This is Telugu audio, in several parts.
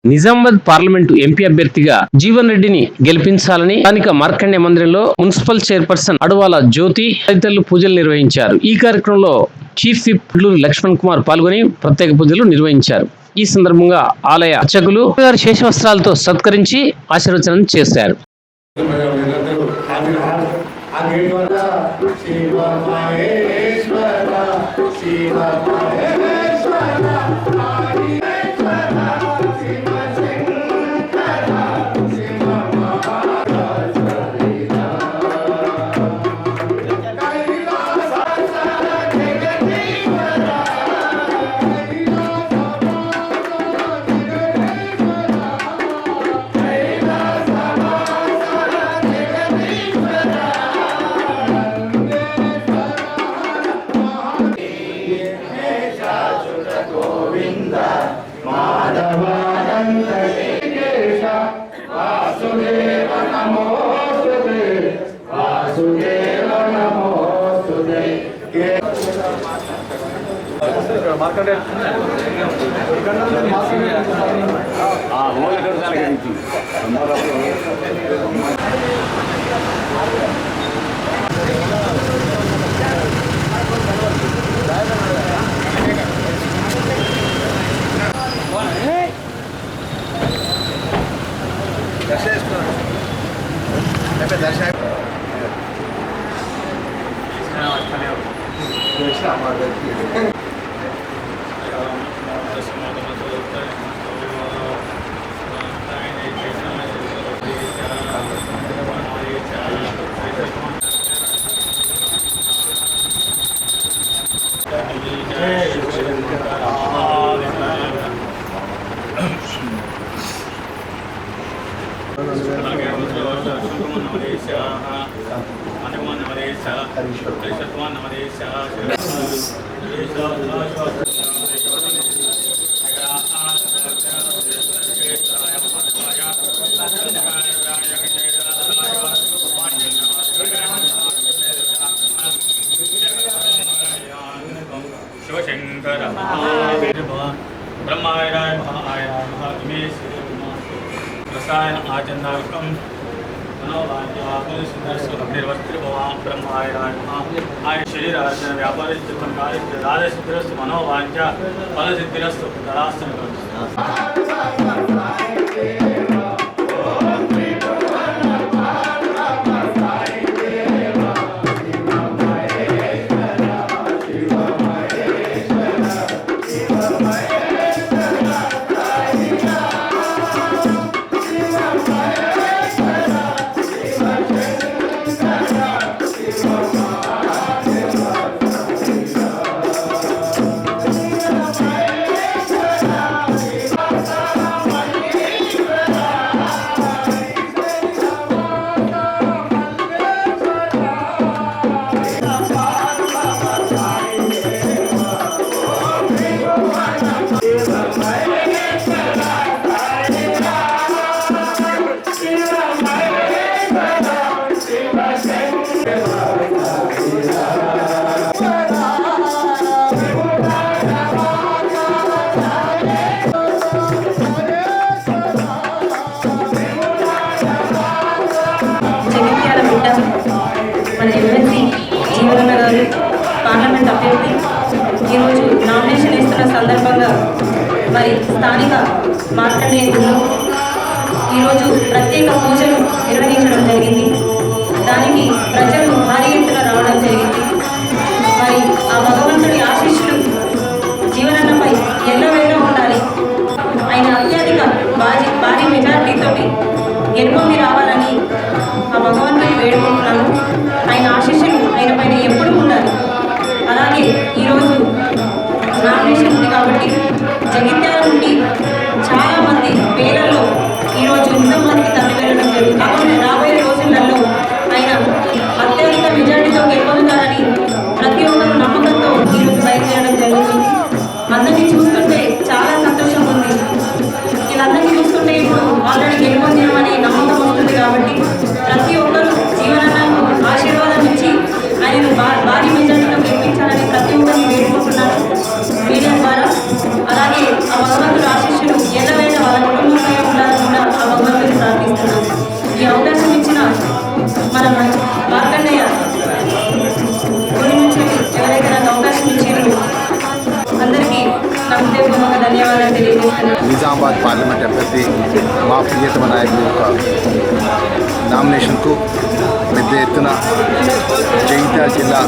నిజామాబాద్ పార్లమెంటు ఎంపీ అభ్యర్థిగా జీవన్ రెడ్డిని గెలిపించాలని స్థానిక మార్కండే మందిరంలో మున్సిపల్ చైర్పర్సన్ అడవాల జ్యోతి తదితరులు పూజలు నిర్వహించారు. ఈ కార్యక్రమంలో చీఫ్ విప్ లక్ష్మణ్ కుమార్ పాల్గొని ప్రత్యేక పూజలు నిర్వహించారు. ఈ సందర్భంగా ఆలయ అర్చకులు శేషవస్త్రాలతో సత్కరించి ఆశీర్వచనం చేశారు. शिवशंकर ब्रह्माय महाय महामेश रसायन आचंदाकम ब्रह्माय आय शरीरार्जन व्यापार सिद्धिरस्तु मनोवांचा फल सिद्धिरस्तु तदास्तु। మన ఎమ్మెల్సీ జీవనన్న గారు పార్లమెంట్ అభ్యర్థి ఈరోజు నామినేషన్ ఇస్తున్న సందర్భంగా మరి స్థానిక మార్కండేయుల్లో ఈరోజు ప్రత్యేక పూజలు నిర్వహించడం జరిగింది. దానికి ప్రజలు భారీ ఎత్తున రావడం జరిగింది. మరి ఆ భగవంతుడి ఆశీస్సులు జీవనన్నపై ఎల్లవేళ ఉండాలి. ఆయన అత్యధిక భారీ మెజార్టీతోటి గెలుపొంది రావాలని ఆ భగవంతుని వేడుకుంటున్నాను. ఆయన ఆశీస్సులు ఆయన పైన ఎప్పుడు ఉండాలి. అలాగే ఈరోజు నామినేషన్ ఉంది కాబట్టి జగిత్యాల నుండి చాలామంది పేర్లలో ఈరోజు నిజామాబాద్కి తరలి వెళ్ళడం జరుగుతుంది. కాబట్టి రాబోయే రోజులలో ఆయన అత్యధిక మెజార్టీతో గెలుపొందుతారని ప్రతి ఒక్కరు నమ్మకంతో ఈరోజు బయలుదేరడం జరుగుతుంది. అందరినీ చూస్తుంటే చాలా సంతోషంగా ఉంది. వీళ్ళందరినీ చూస్తుంటే ఇప్పుడు ఆల్రెడీ గెలుపొందామనే నమ్మకం వస్తుంది. కాబట్టి ప్రతి ఒక్కరూ జీవనాన్ని ఆశీర్వాదం ఇచ్చి ఆయనను భారీ మెజార్టీలో గెలిపించాలని ప్రతి ఒక్కరిని వేడుకుంటున్నాను మీడియా ద్వారా. అలాగే ఆ భగవంతుడు ఆశీస్సులు ఎల్లవేళ వాళ్ళ కుటుంబం పార్లమెంట్ అభ్యర్థి మా ప్రియతమ నాయకుడి యొక్క నామినేషన్కు పెద్ద ఎత్తున జగిత్యాల జిల్లా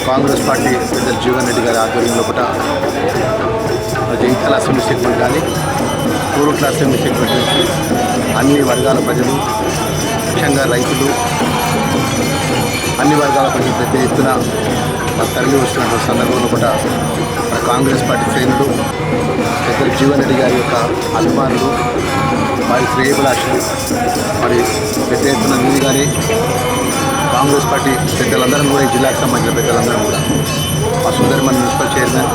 కాంగ్రెస్ పార్టీ పెద్దలు జీవన్ రెడ్డి గారి ఆధ్వర్యంలో కూడా జగిత్యాల అసెంబ్లీ సెగ్మెంట్ కానీ కోరుట్ల అసెంబ్లీ సెగ్మెంట్ నుంచి అన్ని వర్గాల ప్రజలు, ముఖ్యంగా రైతులు, అన్ని వర్గాల ప్రజలు పెద్ద ఎత్తున తరలి వస్తున్నటువంటి సందర్భంలో కూడా కాంగ్రెస్ పార్టీ శ్రేణులు పెద్దలు జీవన్ రెడ్డి గారి యొక్క అభిమానులు, వారి శ్రేయభిలాషులు మరి పెద్ద ఎత్తున మీరు కానీ కాంగ్రెస్ పార్టీ పెద్దలందరం కూడా ఈ జిల్లాకు సంబంధించిన పెద్దలందరం కూడా మా సోదరిమణి మున్సిపల్ చైర్మన్,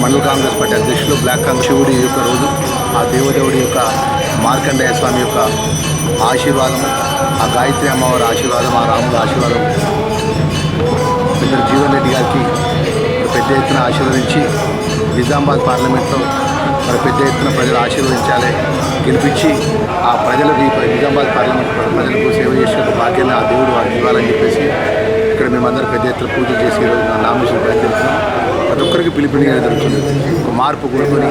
మండల కాంగ్రెస్ పార్టీ అధ్యక్షులు, బ్లాక్ కాంగ్రెస్ శివుడి యొక్క రోజు ఆ దేవదేవుడి యొక్క మార్కండేయ స్వామి యొక్క ఆశీర్వాదం, ఆ గాయత్రి అమ్మవారి ఆశీర్వాదం, ఆ రాముల ఆశీర్వాదం పెద్దలు జీవన్ రెడ్డి గారికి పెద్ద ఎత్తున ఆశీర్వదించి నిజామాబాద్ పార్లమెంట్లో మరి పెద్ద ఎత్తున ప్రజలు ఆశీర్వదించాలి, గెలిపించి ఆ ప్రజలకి నిజామాబాద్ పార్లమెంట్ ప్రజలకు సేవ చేసే భాగ్యాన్ని ఆ దేవుడు వారికి ఇవ్వాలని చెప్పేసి ఇక్కడ మేమందరం పెద్ద ఎత్తున పూజలు చేసి ఈరోజు నా నామినేషన్ ప్రయత్నిస్తున్నాం. ప్రతి ఒక్కరికి పిలుపునిగా జరుగుతుంది. ఒక మార్పు కోరుకొని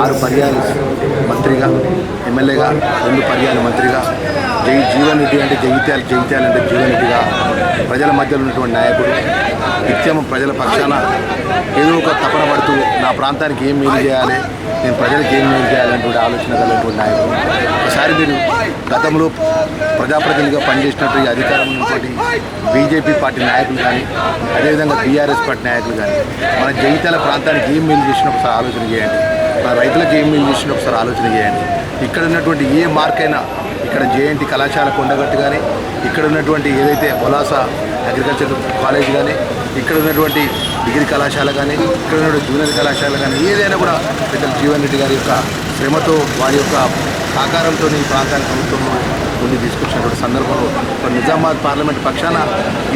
6 పర్యాలు మంత్రిగా, ఎమ్మెల్యేగా, 2 పర్యాలు మంత్రిగా, జీవన్ రెడ్డి అంటే జగిత్యాల అంటే జీవన్ రెడ్డిగా ప్రజల మధ్యలో ఉన్నటువంటి నాయకుడు, నిత్యం ప్రజల పక్షాన ఏదో ఒక తపన పడుతూ నా ప్రాంతానికి ఏం మేలు చేయాలి, నేను ప్రజలకు ఏం మేలు చేయాలనేటువంటి ఆలోచన కలిగినటువంటి నాయకుడు. ఒకసారి మీరు గతంలో ప్రజాప్రతినిధిగా పనిచేసినట్టు ఈ అధికారంలో ఉన్నటువంటి బీజేపీ పార్టీ నాయకులు కానీ, అదేవిధంగా బీఆర్ఎస్ పార్టీ నాయకులు కానీ మన జగిత్యాల ప్రాంతానికి ఏం మేలు చేసినా ఒకసారి ఆలోచన చేయండి, మన రైతులకు ఏం మేలు చేసినా ఒకసారి ఆలోచన చేయండి. ఇక్కడ ఉన్నటువంటి ఏ మార్కైనా, ఇక్కడ జేఎన్టీ కళాశాల కొండగట్టు కానీ, ఇక్కడ ఉన్నటువంటి ఏదైతే బొలాస అగ్రికల్చర్ కాలేజ్ కానీ, ఇక్కడ ఉన్నటువంటి డిగ్రీ కళాశాల కానీ, ఇక్కడ ఉన్నటువంటి జూనియర్ కళాశాల కానీ, ఏదైనా కూడా పెద్దలు జీవన్ రెడ్డి గారి యొక్క శ్రమతో వారి యొక్క సహకారంతో ఈ ప్రాంతానికి ప్రభుత్వంలో ముందు తీసుకొచ్చినటువంటి సందర్భంలో నిజామాబాద్ పార్లమెంట్ పక్షాన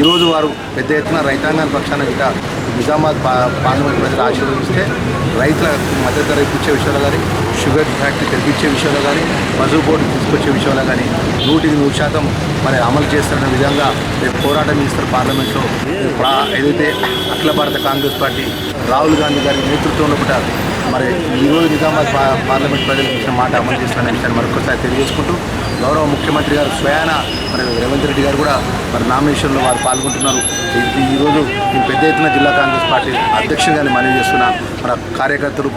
ఈరోజు వారు పెద్ద ఎత్తున రైతాంగాన్ని పక్షాన గిట నిజామాబాద్ పార్లమెంట్ ప్రజలు ఆశీర్వదిస్తే రైతుల మద్దతు ధర ఇప్పించే విషయంలో కానీ, షుగర్ ఫ్యాక్టరీ తెప్పించే విషయంలో కానీ, మజూర్ బోర్డు తీసుకొచ్చే విషయంలో కానీ 100% మరి అమలు చేస్తున్న విధంగా రేపు పోరాటం చేస్తారు పార్లమెంట్లో. ఏదైతే అఖిల భారత కాంగ్రెస్ పార్టీ రాహుల్ గాంధీ గారి నేతృత్వంలో కూడా మరి ఈరోజు నిజామాబాద్ పార్లమెంట్ ప్రజలకు ఇచ్చిన మాట అమలు చేస్తున్న విషయాన్ని మరొకసారి తెలియజేసుకుంటూ, గౌరవ ముఖ్యమంత్రి గారు స్వయాన మరి రేవంత్ రెడ్డి గారు కూడా మరి నామినేషన్లో వారు పాల్గొంటున్నారు. ఈరోజు నేను పెద్ద ఎత్తున జిల్లా కాంగ్రెస్ పార్టీ అధ్యక్షుడిగానే మనవి చేస్తున్న మన కార్యకర్తలు